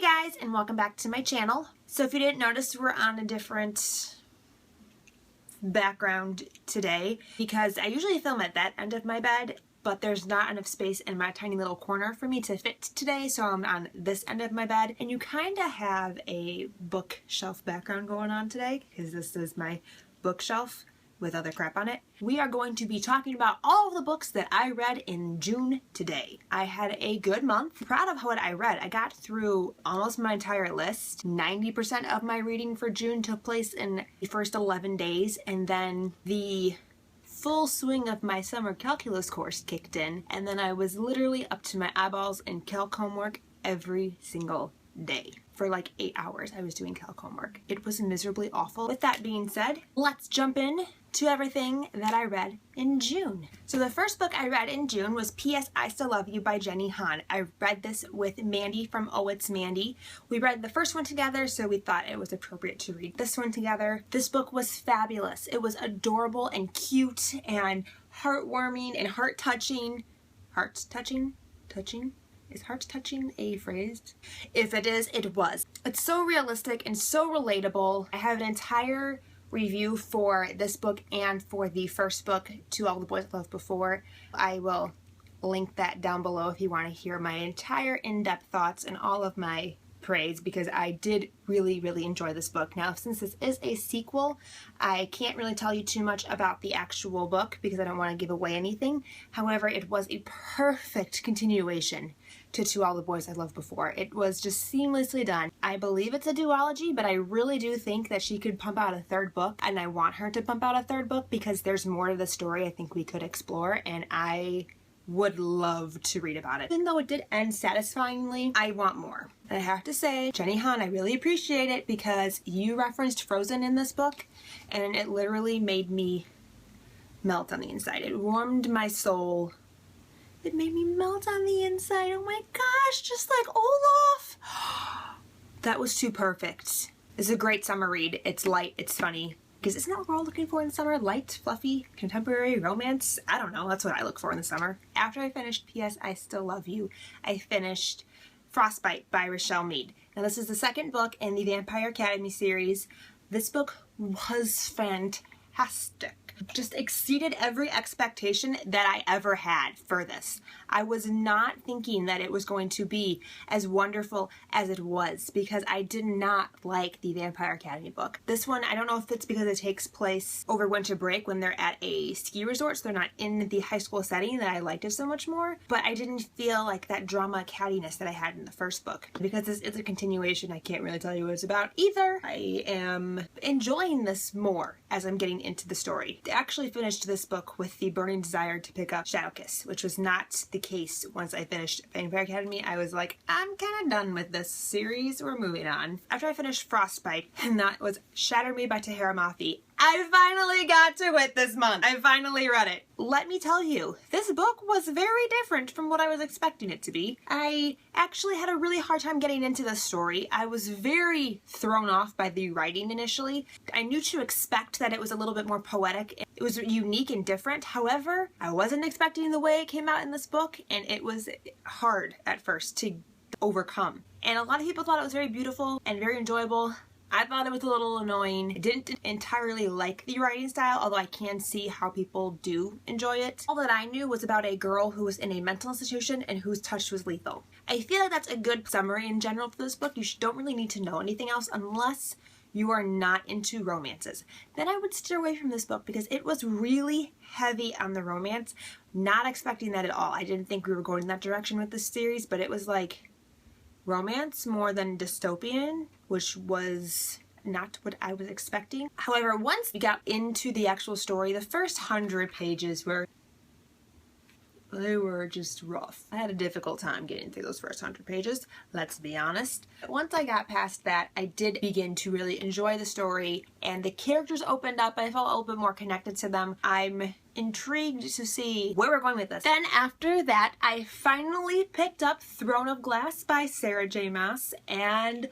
guys, and welcome back to my channel. So if you didn't notice, we're on a different background today because I usually film at that end of my bed, but there's not enough space in my tiny little corner for me to fit today, so I'm on this end of my bed. And you kind of have a bookshelf background going on today because this is my bookshelf with other crap on it. We are going to be talking about all of the books that I read in June today. I had a good month. Proud of what I read. I got through almost my entire list. 90% of my reading for June took place in the first 11 days, and then the full swing of my summer calculus course kicked in, and then I was literally up to my eyeballs in calc homework every single day. For like 8 hours I was doing calc homework. It was miserably awful. With that being said, let's jump in to everything that I read in June. So the first book I read in June was P.S. I Still Love You by Jenny Han. I read this with Mandy from Oh It's Mandy. We read the first one together, so we thought it was appropriate to read this one together. This book was fabulous. It was adorable and cute and heartwarming and heart-touching. Heart-touching? Touching? Is heart-touching a phrase? If it is, it was. It's so realistic and so relatable. I have an entire review for this book and for the first book, To All the Boys I Loved Before. I will link that down below if you want to hear my entire in-depth thoughts and all of my praise, because I did really enjoy this book. Now, since this is a sequel, I can't really tell you too much about the actual book because I don't want to give away anything. However, it was a perfect continuation to All the Boys I Loved Before. It was just seamlessly done. I believe it's a duology, but I really do think that she could pump out a third book, and I want her to pump out a third book because there's more to the story I think we could explore, and I would love to read about it. Even though it did end satisfyingly, I want more. And I have to say, Jenny Han, I really appreciate it because you referenced Frozen in this book, and it literally made me melt on the inside. It warmed my soul. It made me melt on the inside. Oh my gosh, just like Olaf. That was too perfect. It's a great summer read. It's light, it's funny. Because isn't that what we're all looking for in the summer? Light, fluffy, contemporary romance? I don't know, that's what I look for in the summer. After I finished P.S. I Still Love You, I finished Frostbite by Richelle Mead. Now this is the second book in the Vampire Academy series. This book was fantastic. Just exceeded every expectation that I ever had for this. I was not thinking that it was going to be as wonderful as it was because I did not like the Vampire Academy book. This one, I don't know if it's because it takes place over winter break when they're at a ski resort, so they're not in the high school setting, that I liked it so much more, but I didn't feel like that drama cattiness that I had in the first book. Because this is a continuation, I can't really tell you what it's about either. I am enjoying this more as I'm getting into the story. I actually finished this book with the burning desire to pick up Shadow Kiss, which was not the case once I finished Vampire Academy. I was like, I'm kind of done with this series, we're moving on. After I finished Frostbite, and that was Shatter Me by Tahereh Mafi, I finally got to it this month. I finally read it. Let me tell you, this book was very different from what I was expecting it to be. I actually had a really hard time getting into the story. I was very thrown off by the writing initially. I knew to expect that it was a little bit more poetic. It was unique and different. However, I wasn't expecting the way it came out in this book, and it was hard at first to overcome. And a lot of people thought it was very beautiful and very enjoyable. I thought it was a little annoying. I didn't entirely like the writing style, although I can see how people do enjoy it. All that I knew was about a girl who was in a mental institution and whose touch was lethal. I feel like that's a good summary in general for this book. You don't really need to know anything else unless you are not into romances. Then I would steer away from this book because it was really heavy on the romance. Not expecting that at all. I didn't think we were going in that direction with this series, but it was like romance more than dystopian, which was not what I was expecting. However, once we got into the actual story, the first 100 pages were just rough. I had a difficult time getting through those first 100 pages, let's be honest. Once I got past that, I did begin to really enjoy the story, and the characters opened up. I felt a little bit more connected to them. I'm intrigued to see where we're going with this. Then after that, I finally picked up Throne of Glass by Sarah J. Maas, and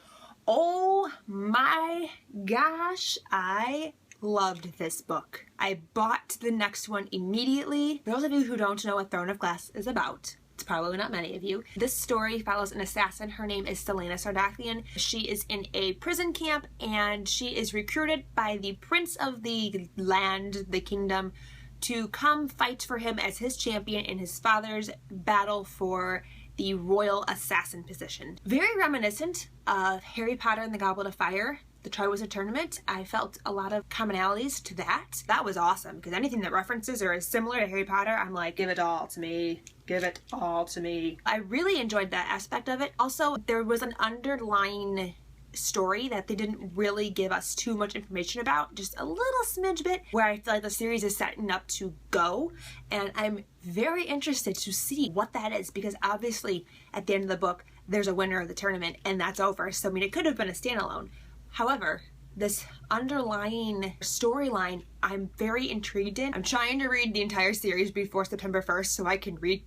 oh my gosh, I loved this book. I bought the next one immediately. For those of you who don't know what Throne of Glass is about, It's probably not many of you. This story follows an assassin. Her name is Selena Sardachian. She is in a prison camp and she is recruited by the prince of the land, the kingdom, to come fight for him as his champion in his father's battle for the royal assassin position. Very reminiscent of Harry Potter and the Goblet of Fire, the Triwizard Tournament. I felt a lot of commonalities to that. That was awesome, because anything that references or is similar to Harry Potter, I'm like, give it all to me. Give it all to me. I really enjoyed that aspect of it. Also, there was an underlying story that they didn't really give us too much information about, just a little smidge bit, where I feel like the series is setting up to go, and I'm very interested to see what that is, because obviously at the end of the book there's a winner of the tournament and that's over. So I mean, it could have been a standalone. However, this underlying storyline I'm very intrigued in. I'm trying to read the entire series before September 1st so I can read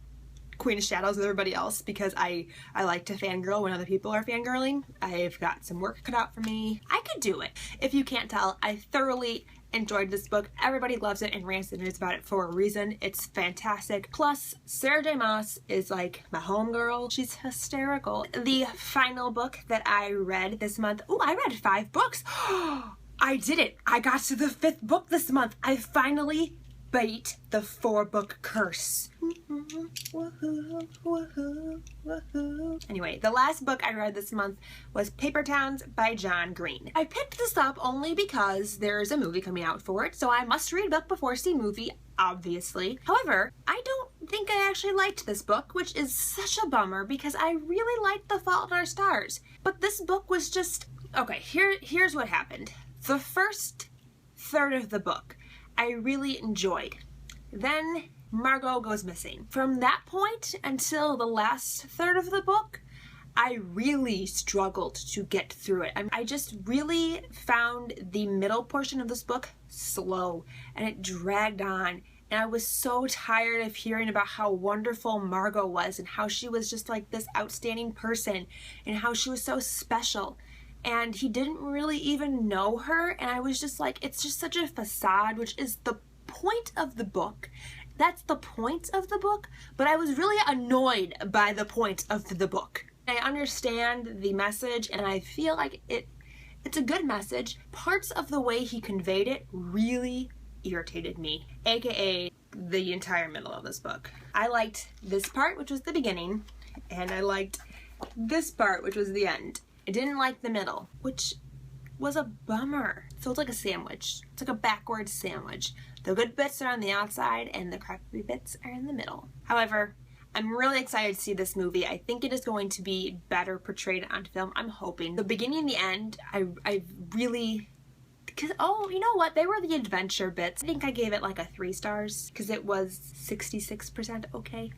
Queen of Shadows with everybody else, because I like to fangirl when other people are fangirling. I've got some work cut out for me. I could do it. If you can't tell, I thoroughly enjoyed this book. Everybody loves it and rants and raves about it for a reason. It's fantastic. Plus, Sarah J. Maas is like my homegirl. She's hysterical. The final book that I read this month, oh, I read 5 books. I did it. I got to the 5th book this month. I finally beat the 4-book curse. Anyway, the last book I read this month was Paper Towns by John Green. I picked this up only because there's a movie coming out for it, so I must read a book before see movie, obviously. However, I don't think I actually liked this book, which is such a bummer because I really liked The Fault in Our Stars. But this book was just... Okay, here's what happened. The first third of the book I really enjoyed. Then Margot goes missing. From that point until the last third of the book, I really struggled to get through it. I just really found the middle portion of this book slow, and it dragged on. And I was so tired of hearing about how wonderful Margot was and how she was just like this outstanding person and how she was so special. And he didn't really even know her, and I was just like, it's just such a facade, which is the point of the book. That's the point of the book, but I was really annoyed by the point of the book. I understand the message, and I feel like it's a good message. Parts of the way he conveyed it really irritated me, aka the entire middle of this book. I liked this part, which was the beginning, and I liked this part, which was the end. I didn't like the middle, which was a bummer. It feels like a sandwich. It's like a backwards sandwich. The good bits are on the outside and the crappy bits are in the middle. However, I'm really excited to see this movie. I think it is going to be better portrayed on film. I'm hoping. The beginning and the end, I really... Because, oh, you know what? They were the adventure bits. I think I gave it like a 3 stars because it was 66% okay.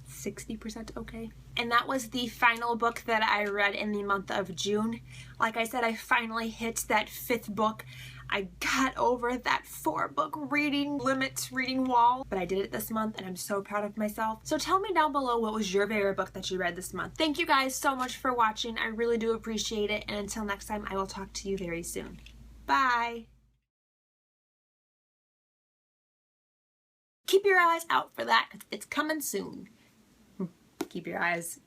60% okay. And that was the final book that I read in the month of June. Like I said, I finally hit that 5th book. I got over that 4-book reading wall, but I did it this month and I'm so proud of myself. So tell me down below what was your favorite book that you read this month. Thank you guys so much for watching. I really do appreciate it. And until next time, I will talk to you very soon. Bye. Keep your eyes out for that because it's coming soon. Keep your eyes,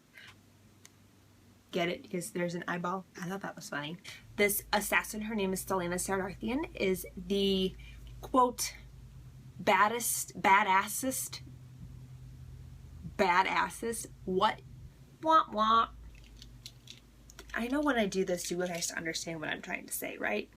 get it, because there's an eyeball. I thought that was funny. This assassin, her name is Selena Sardachian, is the quote badassest, what, womp womp. I know when I do this, you guys understand what I'm trying to say, right?